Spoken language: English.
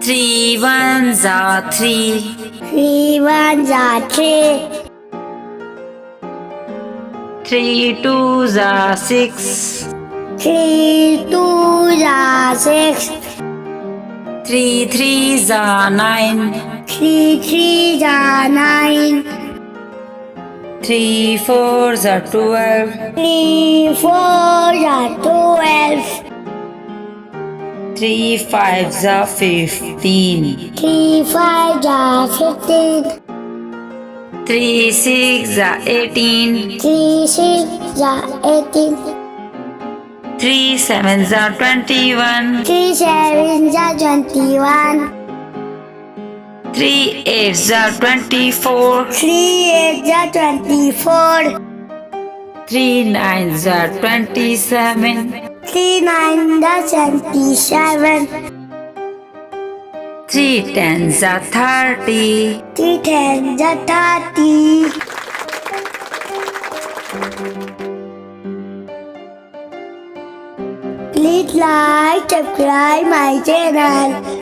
3 ones are 3. 3 ones are 3. 3 twos are 6. 3 twos are 6. 3 threes are 9. 3 threes are 9. 3 fours are 12. 3 fours are 12. 3 fives are 15. 3 fives are 15. 3 sixes are 18. 3 sixes are 18. 3 sevens are 21. 3 sevens are 21. 3 eights are 24. 3 eights are 24. 3 nines are 27. 3 nines are 27. 3 tens are 30. 3 tens are 30. Please like, subscribe my channel.